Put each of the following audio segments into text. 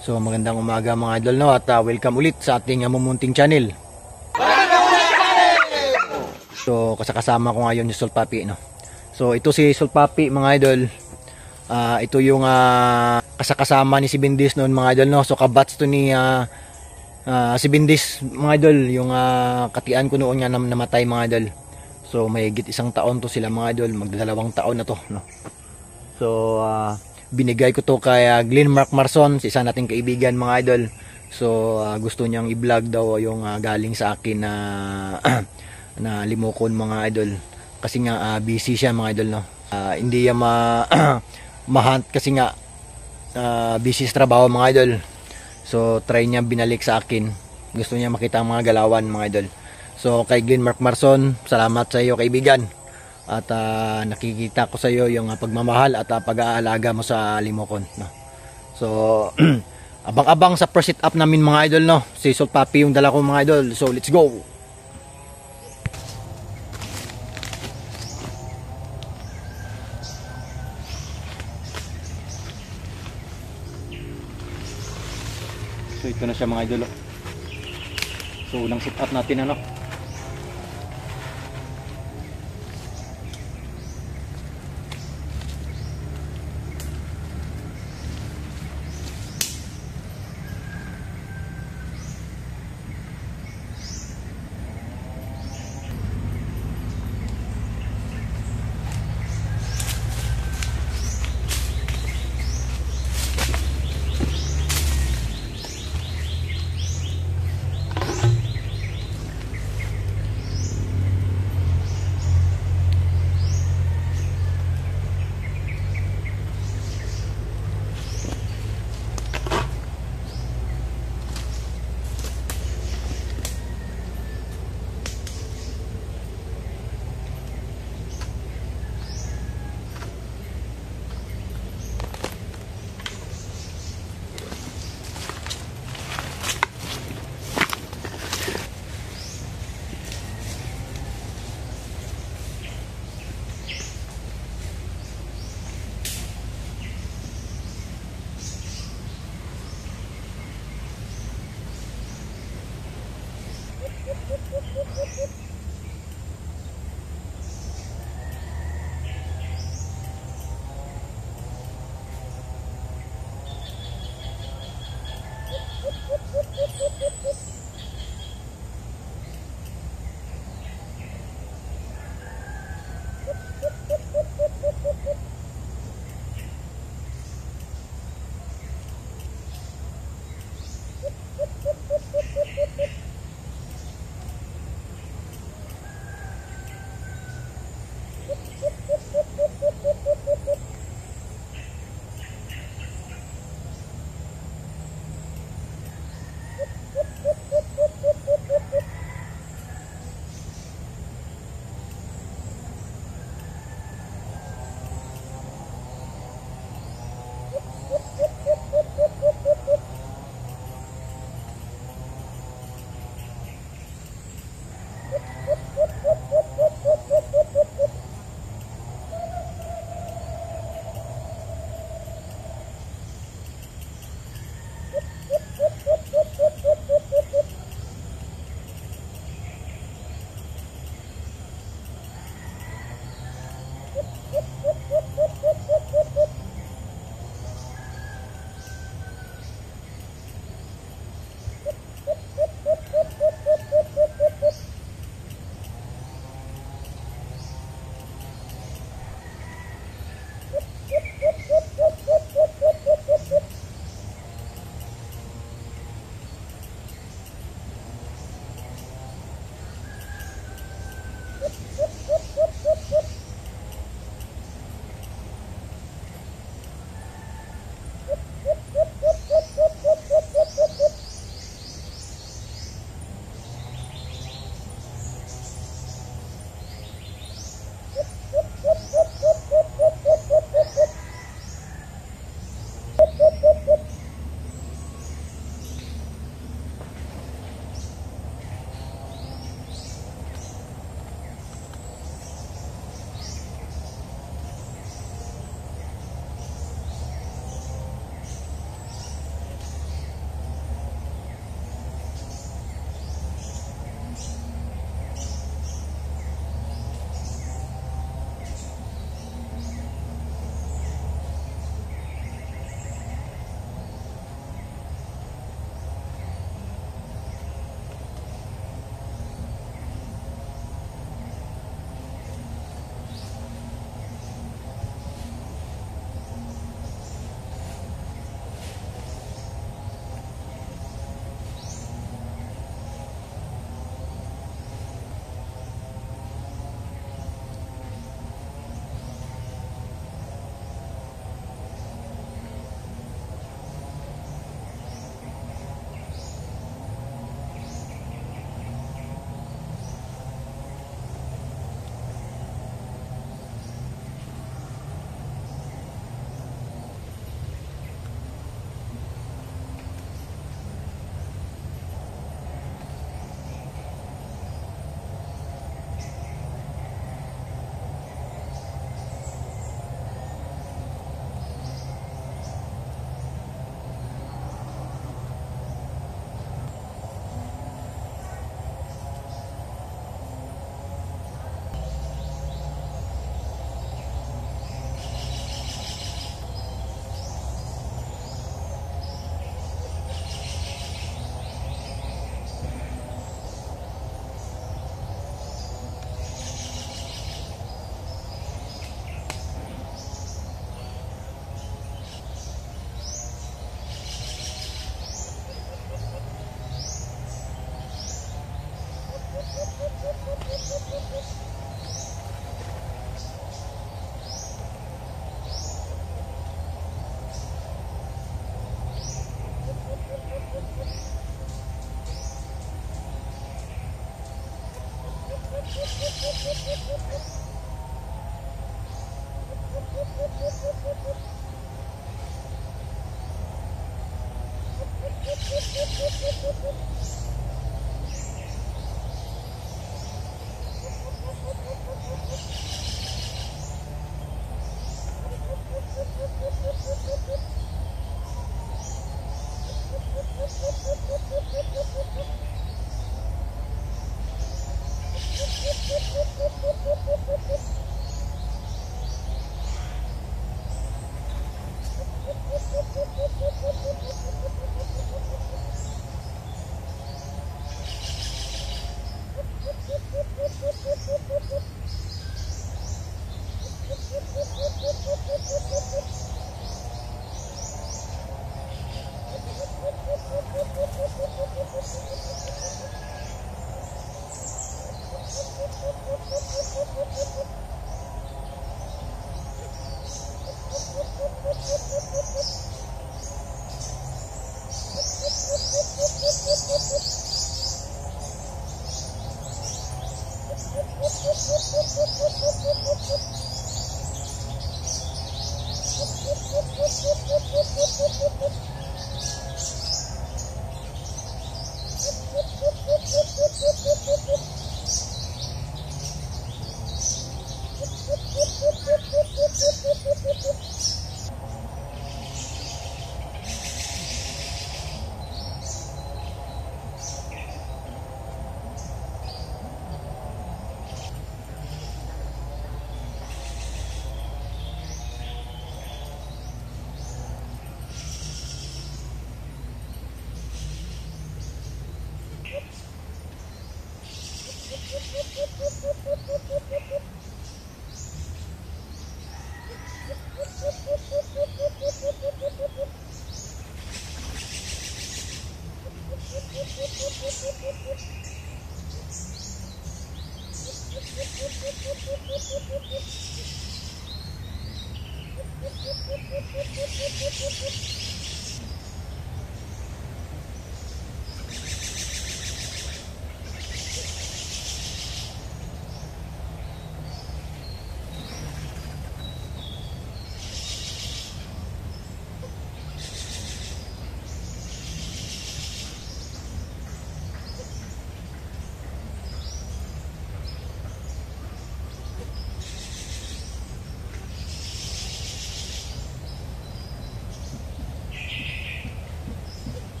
So magandang umaga mga idol, no, at welcome ulit sa ating mumunting channel. So kasama ko ngayon yung Sulpapi, no. So ito si Sulpapi mga idol. Ito yung kasama ni si Bindis noon mga idol, no. So kabats to ni si Bindis mga idol, yung katian ko noon nga namatay mga idol. So may higit 1 taon to sila mga idol, magdadalawang taon na to, no. So binigay ko to kay Glenn Mark Marson, si isa nating kaibigan mga idol. So gusto niyang i-vlog daw yung galing sa akin na na limokon mga idol. Kasi nga busy siya mga idol, no. Hindi niya ma-hunt kasi nga busy sa trabaho mga idol. So try niya binalik sa akin. Gusto niya makita ang mga galawan mga idol. So kay Glenn Mark Marson, salamat sa iyo kaibigan. At nakikita ko sa iyo yung pagmamahal at pag-aalaga mo sa limokon, no. So abang-abang sa first sit up namin mga idol, no. Si Sulpapi yung dala ko mga idol. So let's go. So ito na siya mga idol. So unang sit up natin, ano.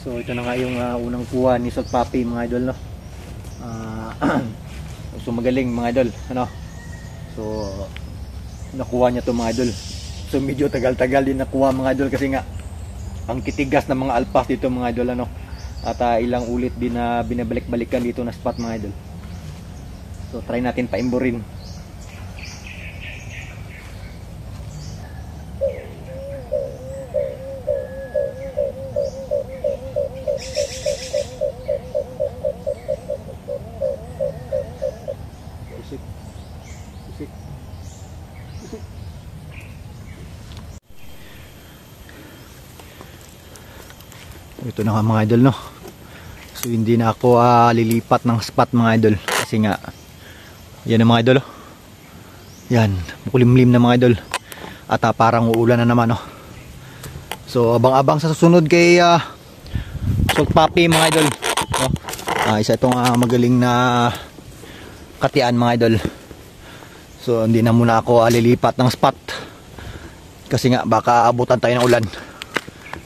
So ito na nga yung unang kuha ni Salt Papi mga idol, no. So magaling mga idol, ano. So nakuha niya to mga idol. So medyo tagal-tagal din nakuha mga idol kasi nga ang kitigas ng mga alpas dito mga idol, ano. At ilang ulit din na binabalik-balikan dito na spot mga idol. So try natin paimburin. Ito na nga mga idol, no. So hindi na ako lilipat ng spot mga idol kasi nga yan ang mga idol, oh. Yan, makulimlim na mga idol. At parang uulan na naman, no. So abang-abang sa susunod kay Salt Papi mga idol, no? Isa itong magaling na katian mga idol. So hindi na muna ako lilipat ng spot kasi nga baka abutan tayo ng ulan,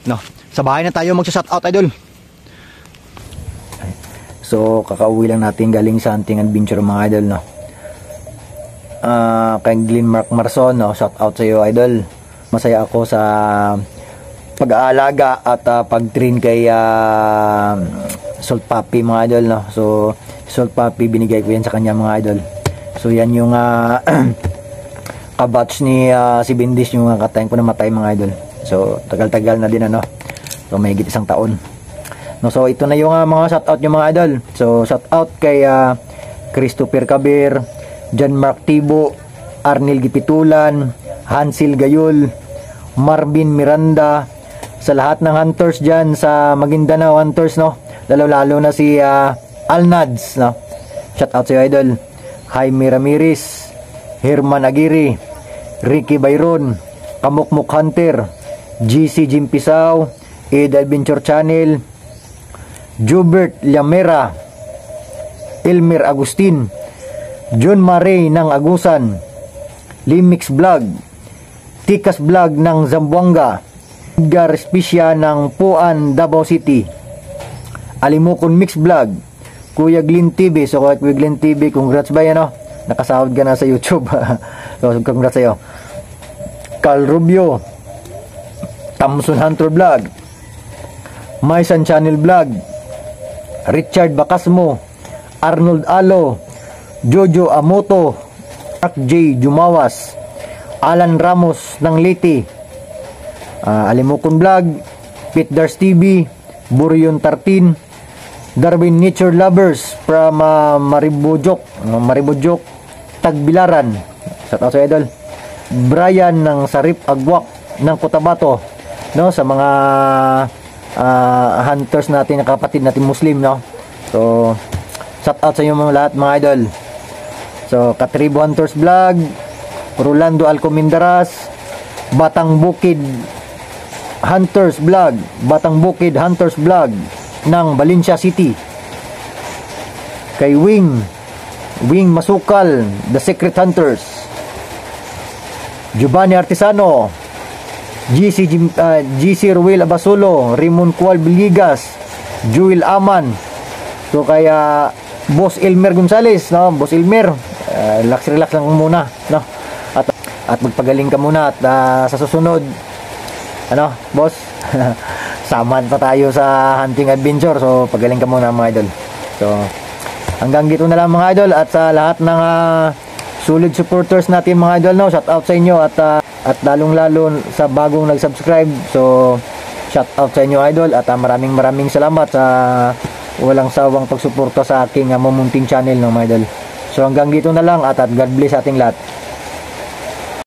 no? Sa bahay na tayo magsa-shout out idol. So kakauwi lang natin galing sa hunting adventure mga idol, no? Kay Glenn Mark Marson, no? Shout out sa iyo idol. Masaya ako sa pag-aalaga at pag-train kay Salt Papi mga idol, no? So Salt Papi binigay ko yan sa kanya mga idol. So yan yung kabatch ni si Bindis, yung katayin ko namatay mga idol. So tagal-tagal na din ano. So may higit 1 taon. No, so ito na yung mga shoutout yung mga idol. So shoutout kay Christopher Kabir, John Mark Tibo, Arnel Gipitulan, Hansel Gayul, Marvin Miranda, sa lahat ng hunters dyan sa Maguindanao hunters, no? Lalo na si Alnads, no? Shoutout sa iyo idol. Jaime Ramirez, Herman Aguirre, Ricky Bayron, Kamukmuk Hunter, GC Jimpisaw, Ed Adventure Channel, Jubert Llamera, Elmer Agustin, John Maray ng Agusan, Limix Vlog, Tikas Vlog ng Zamboanga, Edgar Espisya ng Puan, Davao City, Alimukon Mix Vlog, Kuya Glenn TV. So Kuya Glenn TV, congrats ba yan, no? Nakasahod ka na sa YouTube. So congrats sa'yo. Carl Rubio, Thompson Hunter Vlog, Maisan Channel Vlog, Richard Bacasmo, Arnold Alo, Jojo Amoto, Mark J. Jumawas, Alan Ramos ng Liti, Alimukon Vlog, Pete Dars TV, Burion Tartin, Darwin Nature Lovers from Maribojok, Tagbilaran. Shout out sa idol. Brian ng Sarip Agwak ng Cotabato, no, sa mga hunters natin, kapatid natin Muslim, no. So shout out sa inyo mga lahat mga idol. So Katribo Hunters Vlog, Rolando Alcomindaras, Batang Bukid Hunters Vlog, Batang Bukid Hunters Vlog ng Valencia City. Kay Wing Masukal, The Secret Hunters, Giovanni Artisano, GC Ruel Abasulo, Raymond Cual Biligas, Joel Aman. So kaya Boss Elmer Gonzales, no? Boss Elmer, relax lang muna, no? At magpagaling ka muna at sa susunod, ano, boss, samad pa tayo sa hunting adventure. So pagaling ka muna mga idol. So hanggang dito na lang mga idol, at sa lahat ng solid supporters natin mga idol, no, shout out sa inyo, at lalong lalo sa bagong nag-subscribe. So shout out sa inyo idol, at maraming salamat sa walang sawang pagsuporta sa aking mumunting channel, no mga idol. So hanggang dito na lang, at God bless ating lahat.